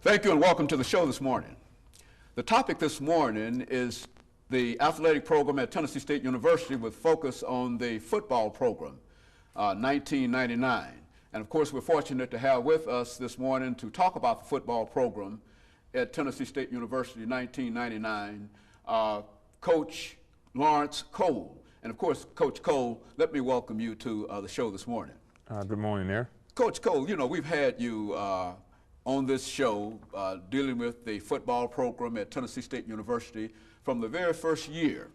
Thank you and welcome to the show this morning. The topic this morning is the athletic program at Tennessee State University with focus on the football program, 1999. And of course, we're fortunate to have with us this morning to talk about the football program at Tennessee State University 1999, Coach Lawrence Cole. And of course, Coach Cole, let me welcome you to the show this morning. Good morning there. Coach Cole, you know, we've had you on this show dealing with the football program at Tennessee State University from the very first year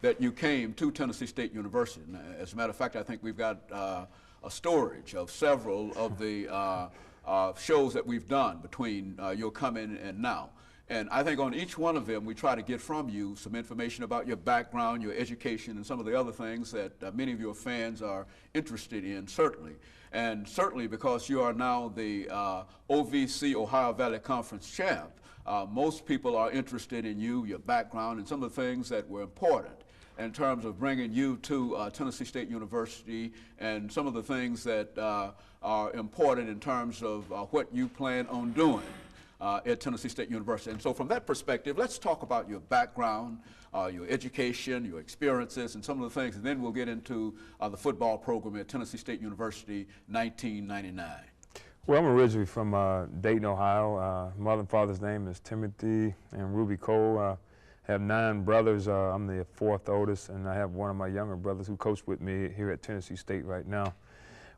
that you came to Tennessee State University. And as a matter of fact, I think we've got a storage of several of the shows that we've done between your coming and now. And I think on each one of them, we try to get from you some information about your background, your education, and some of the other things that many of your fans are interested in, certainly. And certainly because you are now the OVC, Ohio Valley Conference champ, most people are interested in you, your background, and some of the things that were important in terms of bringing you to Tennessee State University and some of the things that are important in terms of what you plan on doing at Tennessee State University. And so from that perspective, let's talk about your background, your education, your experiences, and some of the things, and then we'll get into the football program at Tennessee State University 1999. Well, I'm originally from Dayton, Ohio. Mother and father's name is Timothy and Ruby Cole. I have 9 brothers. I'm the 4th oldest, and I have one of my younger brothers who coached with me here at Tennessee State right now.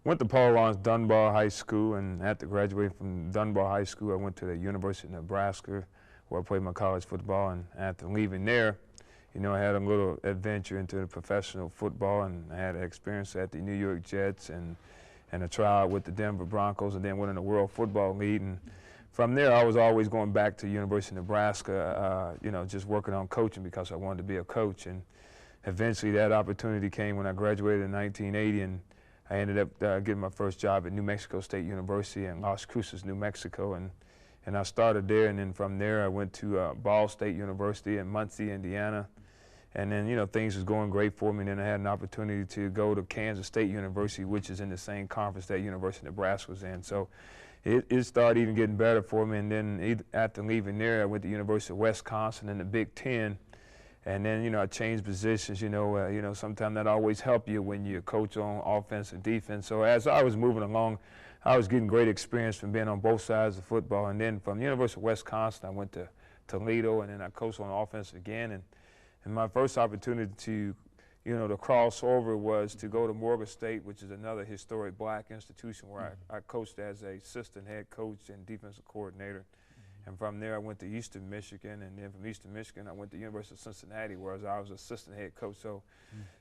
Went to Paul Laurence Dunbar High School, and after graduating from Dunbar High School, I went to the University of Nebraska, where I played my college football. And after leaving there, you know, I had a little adventure into professional football, and I had an experience at the New York Jets and a tryout with the Denver Broncos, and then went in the World Football League. And from there, I was always going back to University of Nebraska, you know, just working on coaching because I wanted to be a coach. And eventually, that opportunity came when I graduated in 1980, and I ended up getting my first job at New Mexico State University in Las Cruces, New Mexico, and I started there, and then from there I went to Ball State University in Muncie, Indiana, and then, you know, things was going great for me, and then I had an opportunity to go to Kansas State University, which is in the same conference that University of Nebraska was in. So it started even getting better for me, and then after leaving there, I went to University of Wisconsin in the Big Ten. And then, you know, I changed positions. You know, sometimes that always help you when you coach on offense and defense. So as I was moving along, I was getting great experience from being on both sides of football. And then from the University of Wisconsin, I went to Toledo, and then I coached on offense again. And my first opportunity to, you know, to cross over was to go to Morgan State, which is another historic black institution where I coached as an assistant head coach and defensive coordinator. And from there, I went to Eastern Michigan, and then from Eastern Michigan, I went to University of Cincinnati, where I was assistant head coach. So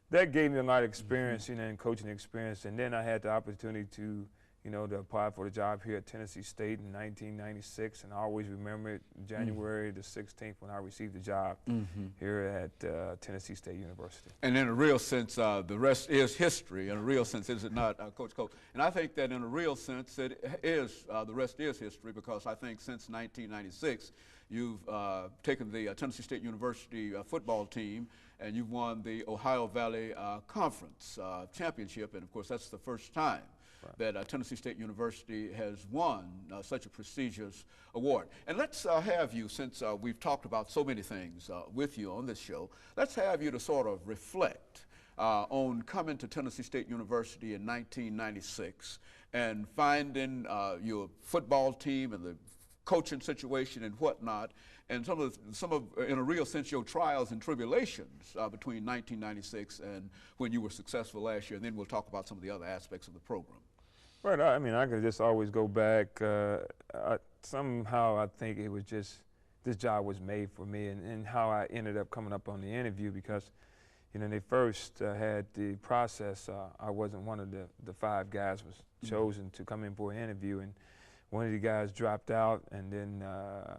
that gave me a lot of experience, you know, in coaching experience. And then I had the opportunity to, you know, to apply for the job here at Tennessee State in 1996, and I always remember it, January the 16th, when I received the job here at Tennessee State University. And in a real sense, the rest is history. In a real sense, is it not, Coach Cole? And I think that in a real sense, it is, the rest is history, because I think since 1996, you've taken the Tennessee State University football team, and you've won the Ohio Valley Conference championship, and of course, that's the first time that Tennessee State University has won such a prestigious award. And let's have you, since we've talked about so many things with you on this show, let's have you to sort of reflect on coming to Tennessee State University in 1996 and finding your football team and the coaching situation and whatnot, and some of, in a real sense, your trials and tribulations between 1996 and when you were successful last year. And then we'll talk about some of the other aspects of the program. Right. I mean, I could just always go back. Somehow I think it was just, this job was made for me, and how I ended up coming up on the interview, because, you know, they first had the process. I wasn't one of the 5 guys was chosen to come in for an interview, and one of the guys dropped out, and then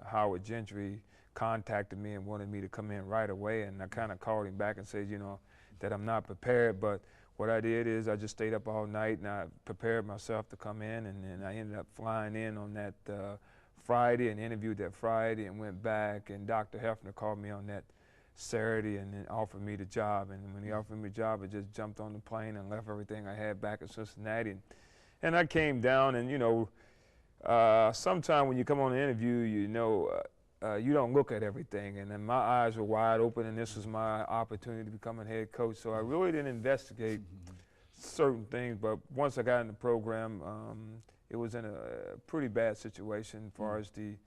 Howard Gentry contacted me and wanted me to come in right away, and I kind of called him back and said, you know, that I'm not prepared, but what I did is I just stayed up all night, and I prepared myself to come in, and then I ended up flying in on that Friday and interviewed that Friday and went back, and Dr. Hefner called me on that Saturday and then offered me the job. And when he offered me the job, I just jumped on the plane and left everything I had back in Cincinnati. And I came down, and, you know, Sometime when you come on the interview, you don't look at everything. And then my eyes were wide open, and this was my opportunity to become a head coach. So I really didn't investigate certain things. But once I got in the program, it was in a pretty bad situation as far as the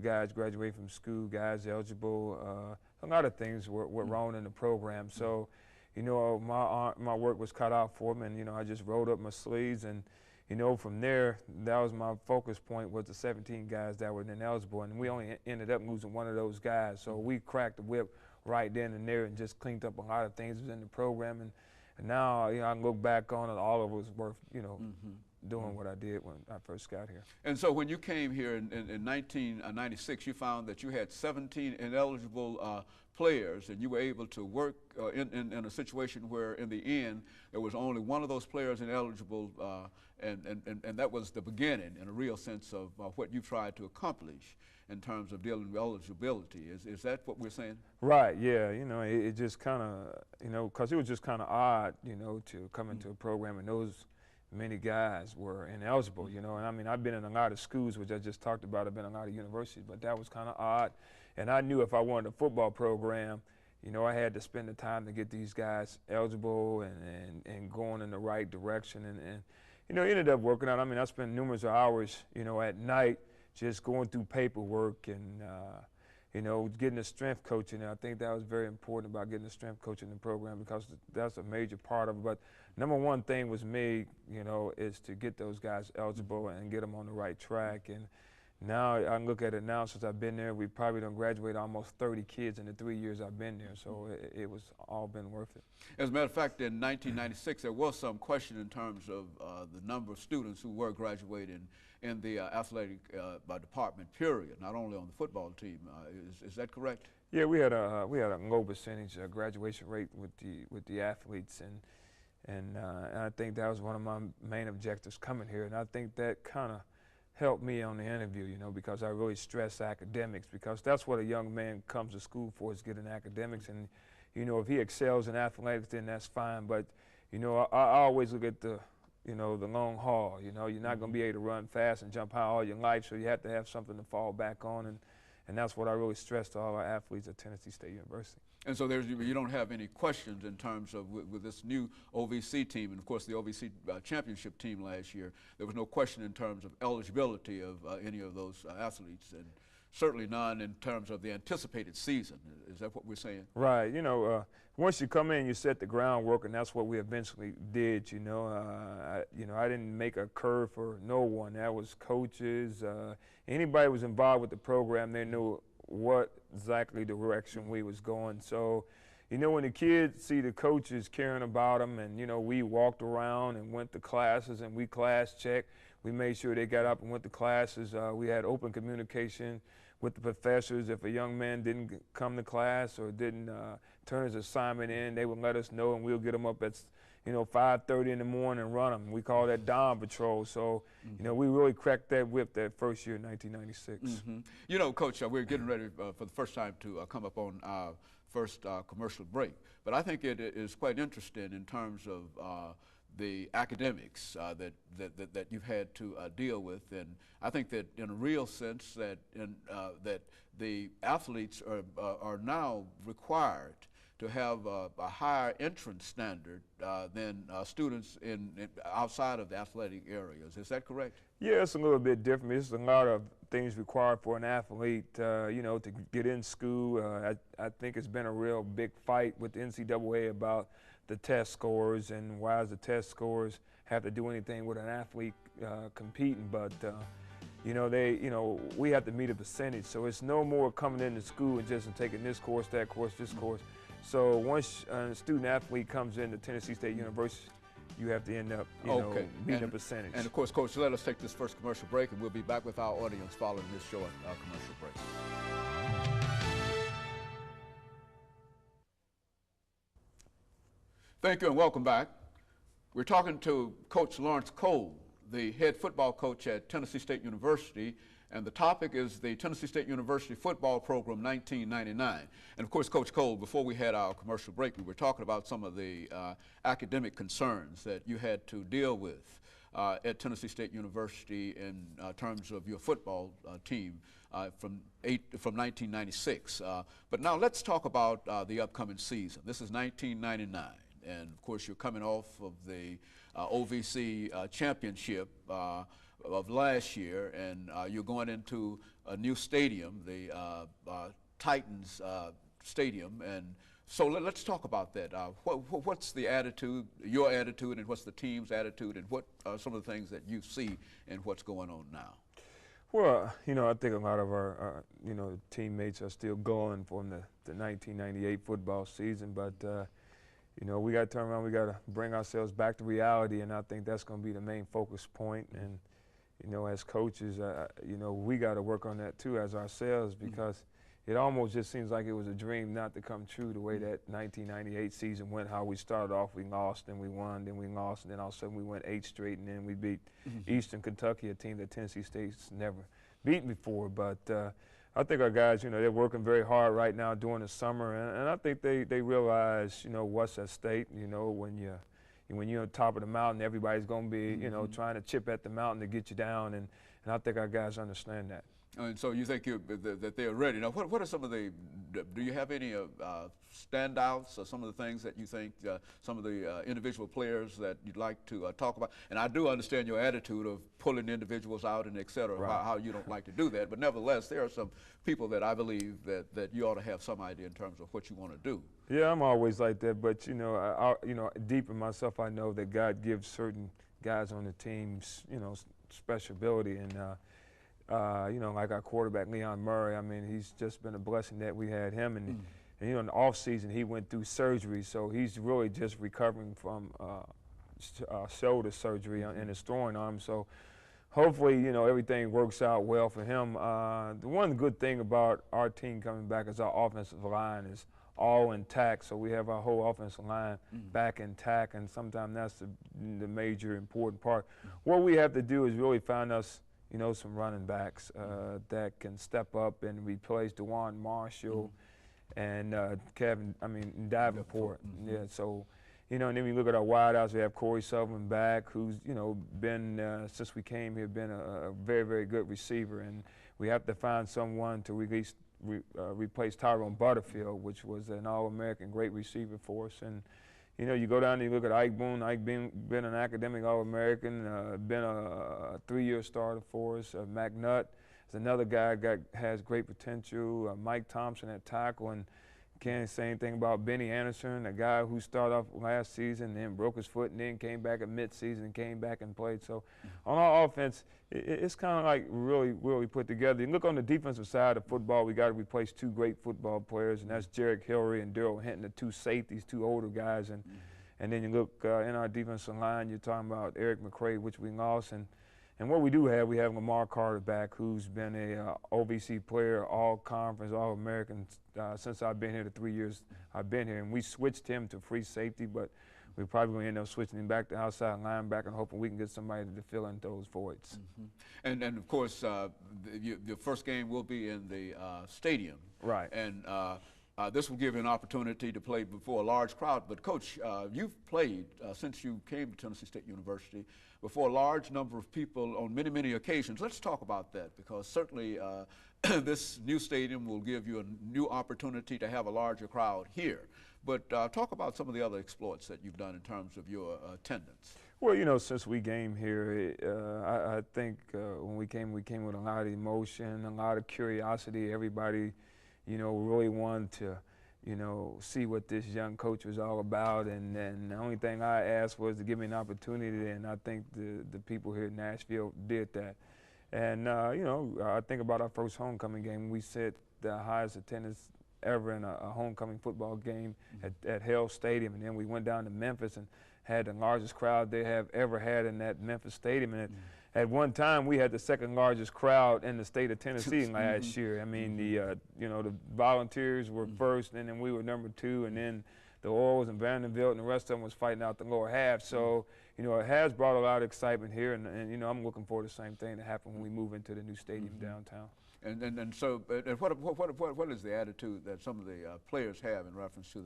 guys graduating from school, guys eligible. A lot of things were wrong in the program. So, my work was cut out for me, and I just rolled up my sleeves, and from there, that was my focus point, was the 17 guys that were ineligible, and we only ended up losing one of those guys. So we cracked the whip right then and there and just cleaned up a lot of things in the program. And now, I can look back on it, all of it was worth, doing what I did when I first got here. And so when you came here in 1996, you found that you had 17 ineligible players, and you were able to work in a situation where, in the end, there was only one of those players ineligible, and that was the beginning, in a real sense, of what you tried to accomplish in terms of dealing with eligibility. Is that what we're saying? Right, yeah. It just kind of, because it was just kind of odd, to come into a program and those many guys were ineligible, and I mean, I've been in a lot of schools, which I just talked about. I've been in a lot of universities, but that was kind of odd. And I knew if I wanted a football program, I had to spend the time to get these guys eligible and going in the right direction. And it ended up working out. I mean, I spent numerous hours, at night just going through paperwork and, getting the strength coaching. And I think that was very important about getting the strength coaching in the program, because that's a major part of it. But number one thing was me, is to get those guys eligible and get them on the right track. And now I can look at it now, since I've been there, we probably done graduated almost 30 kids in the 3 years I've been there. So it was all been worth it. As a matter of fact, in 1996, there was some question in terms of the number of students who were graduating in the athletic department, period, not only on the football team. Is that correct? Yeah, we had a low percentage graduation rate with the athletes, and I think that was one of my main objectives coming here, and I think that kind of helped me on the interview, because I really stress academics, because that's what a young man comes to school for, is getting academics. And if he excels in athletics, then that's fine. But I always look at the long haul. You're not going to be able to run fast and jump high all your life, so you have to have something to fall back on, and that's what I really stress to all our athletes at Tennessee State University. And so you don't have any questions in terms of with this new OVC team, and of course the OVC championship team last year, there was no question in terms of eligibility of any of those athletes, and certainly none in terms of the anticipated season. Is that what we're saying? Right. Once you come in, you set the groundwork, and that's what we eventually did. I didn't make a curve for no one. That was coaches. Anybody who was involved with the program, they knew what exactly direction we was going. So, when the kids see the coaches caring about them, and we walked around and went to classes, and we class checked. We made sure they got up and went to classes. We had open communication with the professors. If a young man didn't come to class or didn't turn his assignment in, they would let us know, and we'll get them up at 5:30 in the morning and run them. We call that Dawn Patrol. So, we really cracked that whip that first year in 1996. Coach, we're getting ready for the first time to come up on our first commercial break. But I think it is quite interesting in terms of the academics that you've had to deal with, and I think that in a real sense that the athletes are now required to have a higher entrance standard than students outside of the athletic areas. Is that correct? Yeah, it's a little bit different. There's a lot of things required for an athlete, to get in school. I think it's been a real big fight with the NCAA about the test scores and why does the test scores have to do anything with an athlete competing. But we have to meet a percentage, so it's no more coming into school and just taking this course, that course, this course. So once a student athlete comes into Tennessee State University, you have to end up meeting a percentage. And of course, Coach, let us take this first commercial break, and we'll be back with our audience following this short commercial break. Thank you and welcome back. We're talking to Coach Lawrence Cole, the head football coach at Tennessee State University, and the topic is the Tennessee State University football program 1999. And of course, Coach Cole, before we had our commercial break, we were talking about some of the academic concerns that you had to deal with at Tennessee State University in terms of your football team from 1996. But now let's talk about the upcoming season. This is 1999, and of course you're coming off of the OVC championship of last year, and you're going into a new stadium, the Titans Stadium, and so let's talk about that. What's the attitude, your attitude, and what's the team's attitude, and what are some of the things that you see and what's going on now? Well, I think a lot of our teammates are still going from the 1998 football season, but we got to turn around. We got to bring ourselves back to reality, and I think that's going to be the main focus point. And as coaches, we got to work on that too as ourselves, because it almost just seems like it was a dream not to come true the way that 1998 season went. How we started off, we lost, then we won, then we lost, and then all of a sudden we went 8 straight, and then we beat Eastern Kentucky, a team that Tennessee State's never beaten before. But I think our guys, they're working very hard right now during the summer, and I think they realize, what's at stake. When you're on top of the mountain, everybody's going to be, trying to chip at the mountain to get you down, and I think our guys understand that. And so you think that they're ready. Now, what are some of the, do you have any standouts or some of the things that you think, some of the individual players that you'd like to talk about? And I do understand your attitude of pulling individuals out and et cetera, right. how you don't like to do that. But nevertheless, there are some people that I believe that you ought to have some idea in terms of what you want to do. Yeah, I'm always like that. But, deep in myself, I know that God gives certain guys on the teams, special ability. And, like our quarterback, Leon Murray, I mean, he's just been a blessing that we had him. And in the off season, he went through surgery, so he's really just recovering from shoulder surgery in his throwing arm. So hopefully, everything works out well for him. The one good thing about our team coming back is our offensive line is all intact, so we have our whole offensive line back intact, and sometimes that's the major important part. What we have to do is really find us some running backs that can step up and replace DeJuan Marshall and Davenport. Yeah, so, and then we look at our wideouts. We have Corey Sullivan back, who's, been, since we came here, been a very, very good receiver. And we have to find someone to replace Tyrone Butterfield, which was an All-American great receiver for us. And you go down and you look at Ike Boone. Ike been an academic All-American, been a 3-year starter for us. McNutt is another guy has great potential. Mike Thompson at tackle, and can't say anything about Benny Anderson, a guy who started off last season, then broke his foot, and then came back at mid-season and came back and played. So on our offense, it's kind of like really put together. You look on the defensive side of football, we got to replace 2 great football players, and that's Jarek Hillary and Daryl Hinton, the 2 safeties, 2 older guys. And then you look in our defensive line, you're talking about Eric McCray, which we lost. And what we do have, we have Lamar Carter back, who's been a OVC player, all-conference, all-American since I've been here, the 3 years I've been here. And we switched him to free safety, but we're probably going to end up switching him back to outside linebacker and hoping we can get somebody to fill in those voids. And of course, your first game will be in the stadium. Right. And this will give you an opportunity to play before a large crowd. But, Coach, you've played since you came to Tennessee State University before a large number of people on many, many occasions. Let's talk about that, because certainly this new stadium will give you a new opportunity to have a larger crowd here. But talk about some of the other exploits that you've done in terms of your attendance. Well, since we came here, I think when we came with a lot of emotion, a lot of curiosity. Everybody, really wanted to, see what this young coach was all about. And the only thing I asked was to give me an opportunity, and I think the people here in Nashville did that. And, I think about our first homecoming game. We set the highest attendance ever in a homecoming football game at Hale Stadium. And then we went down to Memphis and had the largest crowd they have ever had in that Memphis stadium. And at one time, we had the second largest crowd in the state of Tennessee last year. I mean, the Volunteers were first, and then we were number 2, and then the Orioles and Vanderbilt and the rest of them was fighting out the lower half. So, it has brought a lot of excitement here, and I'm looking forward to the same thing to happen when we move into the new stadium downtown. And so, what is the attitude that some of the players have in reference to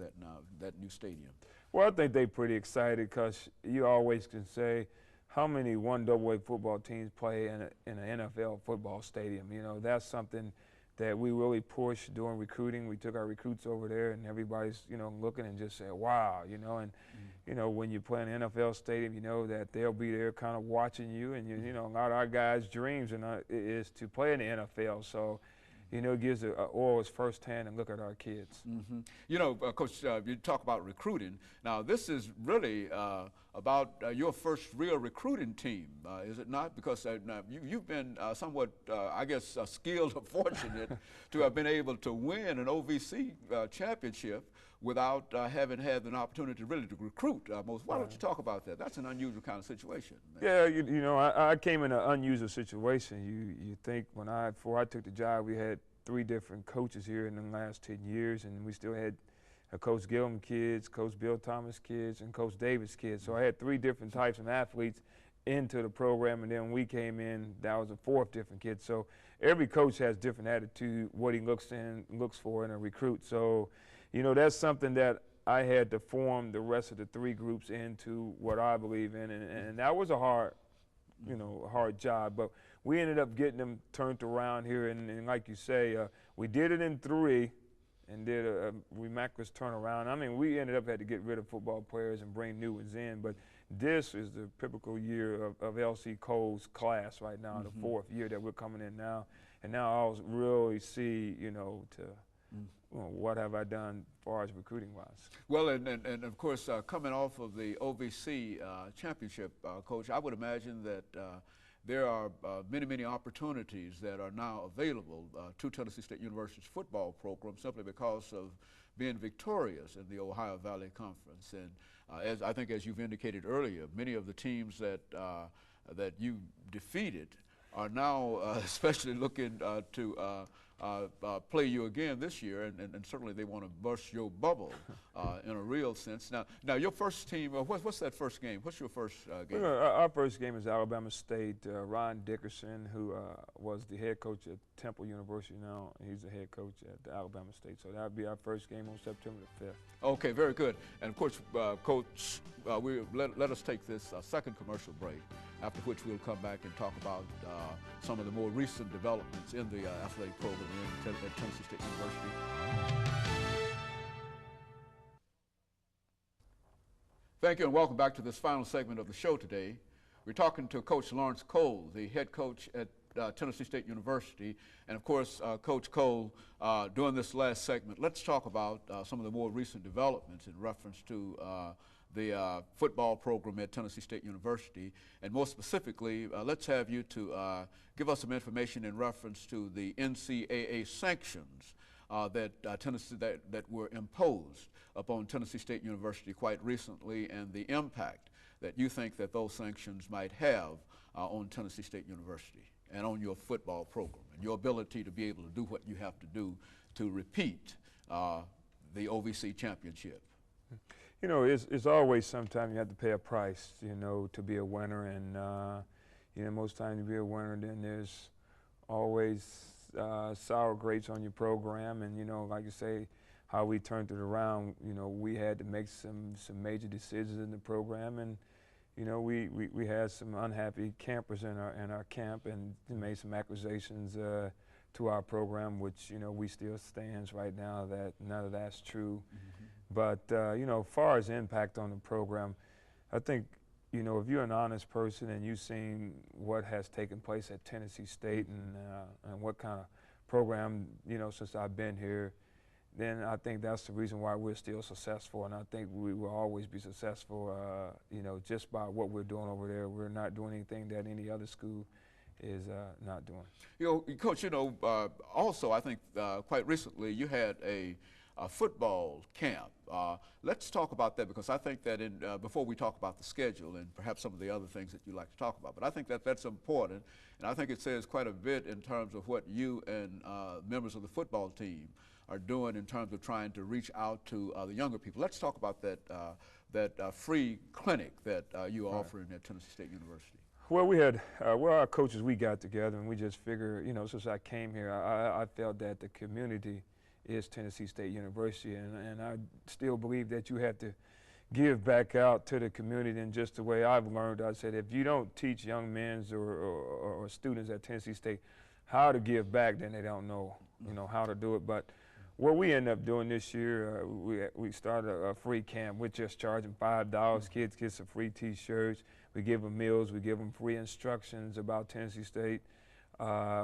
that new stadium? Well, I think they're pretty excited, because you always can say how many 1AA football teams play in an NFL football stadium. You know, that's something that we really pushed during recruiting. We took our recruits over there, and everybody's, you know, looking and just saying, wow, you know. And, you know, when you play in an NFL stadium, you know that they'll be there kind of watching you. And, you know, a lot of our guys' dreams is to play in the NFL. So, you know, it gives us firsthand and look at our kids. You know, Coach, you talk about recruiting. Now, this is really about your first real recruiting team, is it not? Because you've been somewhat, I guess, skilled or fortunate to have been able to win an OVC championship without having had an opportunity really to recruit. Why don't you talk about that? That's an unusual kind of situation. Yeah, you know, I came in an unusual situation. You think before I took the job, we had 3 different coaches here in the last 10 years, and we still had Coach Gillum kids, Coach Bill Thomas kids, and Coach Davis kids. So I had 3 different types of athletes into the program, and then when we came in, that was a 4th different kid. So every coach has different attitude, what he looks for in a recruit. So, you know, that's something that I had to form the rest of the 3 groups into what I believe in, and that was a hard job, but we ended up getting them turned around here, and like you say, we did it in 3 and did a remarkable turnaround. I mean, we ended up had to get rid of football players and bring new ones in, but this is the typical year of LCole's class right now, the 4th year that we're coming in now, and now I'll really see, you know, what have I done as far as recruiting-wise? Well, and of course, coming off of the OVC championship, Coach, I would imagine that there are many opportunities that are now available to Tennessee State University's football program simply because of being victorious in the Ohio Valley Conference. And as you've indicated earlier, many of the teams that you defeated are now especially looking to play you again this year, and certainly they want to burst your bubble in a real sense. Now your first team, what's that first game? What's your first game? Our first game is Alabama State. Ron Dickerson, who was the head coach at Temple University now, he's the head coach at Alabama State. So that'll be our first game on September the 5th. Okay, very good. And of course, Coach, let us take this second commercial break, after which we'll come back and talk about some of the more recent developments in the athletic program at Tennessee State University. Thank you and welcome back to this final segment of the show today. We're talking to Coach Lawrence Cole, the head coach at Tennessee State University. And of course, Coach Cole, during this last segment, let's talk about some of the more recent developments in reference to the football program at Tennessee State University, and more specifically, let's have you to give us some information in reference to the NCAA sanctions that were imposed upon Tennessee State University quite recently, and the impact that you think that those sanctions might have on Tennessee State University and on your football program and your ability to be able to do what you have to do to repeat the OVC championship. You know, it's always sometimes you have to pay a price, you know, to be a winner. And, you know, most times to be a winner, then there's always sour grapes on your program. And, you know, like you say, how we turned it around, you know, we had to make some major decisions in the program. And, you know, we had some unhappy campers in our camp and made some accusations to our program, which, you know, we still stands right now that none of that's true. But, you know, as far as impact on the program, I think, you know, if you're an honest person and you've seen what has taken place at Tennessee State and what kind of program, you know, since I've been here, then I think that's the reason why we're still successful. And I think we will always be successful, you know, just by what we're doing over there. We're not doing anything that any other school is not doing. You know, Coach, you know, also I think quite recently you had a football camp. Let's talk about that, because I think that before we talk about the schedule and perhaps some of the other things that you like to talk about, but I think that that's important, and I think it says quite a bit in terms of what you and members of the football team are doing in terms of trying to reach out to the younger people. Let's talk about that free clinic that you are offering at Tennessee State University. Well, we had, our coaches, we got together and we just figured, you know, since I came here, I felt that the community is Tennessee State University, and I still believe that you have to give back out to the community in just the way I've learned. I said, if you don't teach young men or students at Tennessee State how to give back, then they don't know, how to do it. But what we end up doing this year, we started a free camp. We're just charging $5. Kids get some free T-shirts. We give them meals. We give them free instructions about Tennessee State.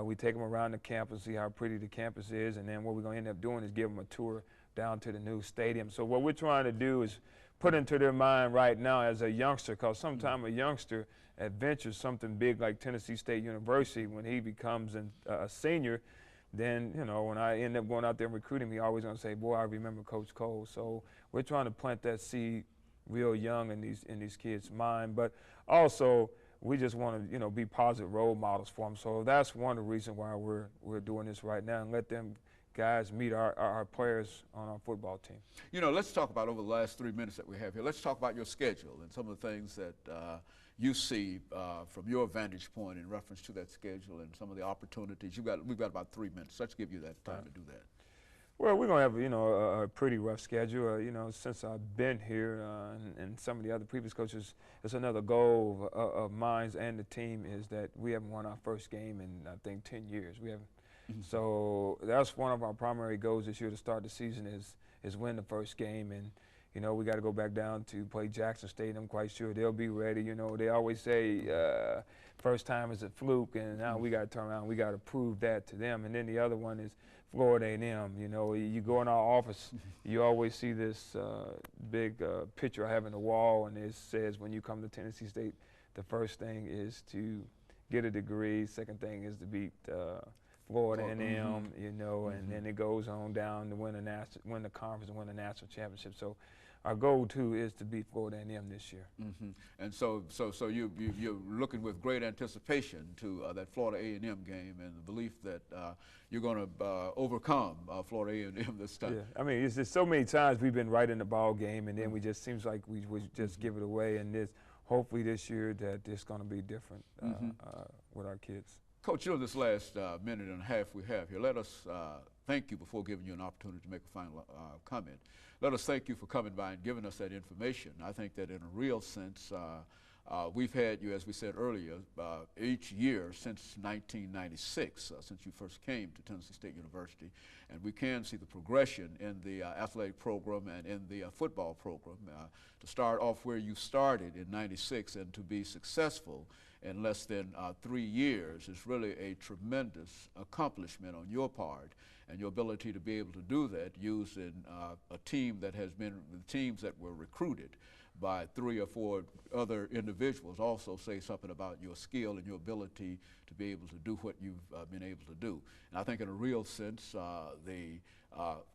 We take them around the campus, see how pretty the campus is, and then what we're going to end up doing is give them a tour down to the new stadium. So what we're trying to do is put into their mind right now as a youngster, because sometimes a youngster adventures something big like Tennessee State University. When he becomes a senior, then, when I end up going out there and recruiting, he always going to say, boy, I remember Coach Cole. So we're trying to plant that seed real young in these kids' mind. But also, we just want to, be positive role models for them. So that's one of the reasons why we're doing this right now, and let them guys meet our players on our football team. Let's talk about, over the last 3 minutes that we have here, let's talk about your schedule and some of the things that you see from your vantage point in reference to that schedule and some of the opportunities. We've got about 3 minutes. Let's give you that time to do that. Well, we're going to have, a pretty rough schedule. Since I've been here and some of the other previous coaches, it's another goal of mine and the team is that we haven't won our first game in, I think, 10 years. We haven't. So that's one of our primary goals this year to start the season is win the first game. And, we got to go back down to play Jackson State. I'm quite sure they'll be ready. They always say first time is a fluke, and now we got to turn around. We got to prove that to them. And then the other one is Florida A&M. You go in our office, you always see this big picture I have in the wall, and it says when you come to Tennessee State, the first thing is to get a degree. Second thing is to beat Florida A&M, and then it goes on down to win the conference and win the national championship. So our goal too is to beat Florida A&M this year. And so you're looking with great anticipation to that Florida A&M game, and the belief that you're going to overcome Florida A&M this time. Yeah, I mean, it's just so many times we've been right in the ball game, and then we just seems like we just give it away. And hopefully this year that it's going to be different with our kids. Coach, this last minute and a half we have here, let us thank you before giving you an opportunity to make a final comment. Let us thank you for coming by and giving us that information. I think that in a real sense, we've had you, as we said earlier, each year since 1996, since you first came to Tennessee State University, and we can see the progression in the athletic program and in the football program. To start off where you started in '96 and to be successful in less than 3 years is really a tremendous accomplishment on your part, and your ability to be able to do that using a team that has been, the teams that were recruited by 3 or 4 other individuals also say something about your skill and your ability to be able to do what you've been able to do. And I think in a real sense, the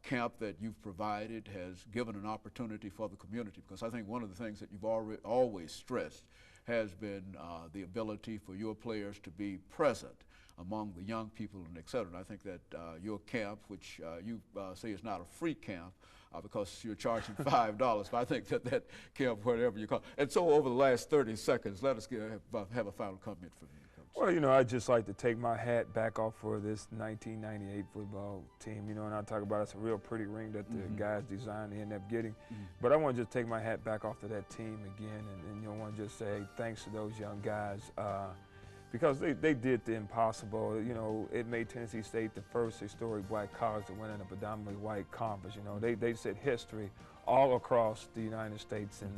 camp that you've provided has given an opportunity for the community, because I think one of the things that you've always stressed has been the ability for your players to be present among the young people and et cetera. And I think that your camp, which you say is not a free camp because you're charging $5, but I think that camp, whatever you call it. And so over the last 30 seconds, let us have a final comment from you, Coach. Well, I'd just like to take my hat back off for this 1998 football team, and I talk about it's a real pretty ring that the guys designed and end up getting. But I want to just take my hat back off to that team again, and I want to just say thanks to those young guys because they did the impossible. It made Tennessee State the first historic black college to win in a predominantly white conference. They set history all across the United States, and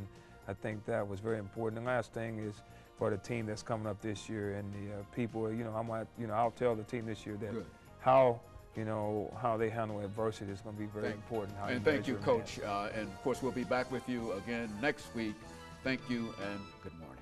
I think that was very important. The last thing is for the team that's coming up this year and the people, I'll tell the team this year that how they handle adversity is going to be very important. And thank you, Coach. And of course, we'll be back with you again next week. Thank you and good morning.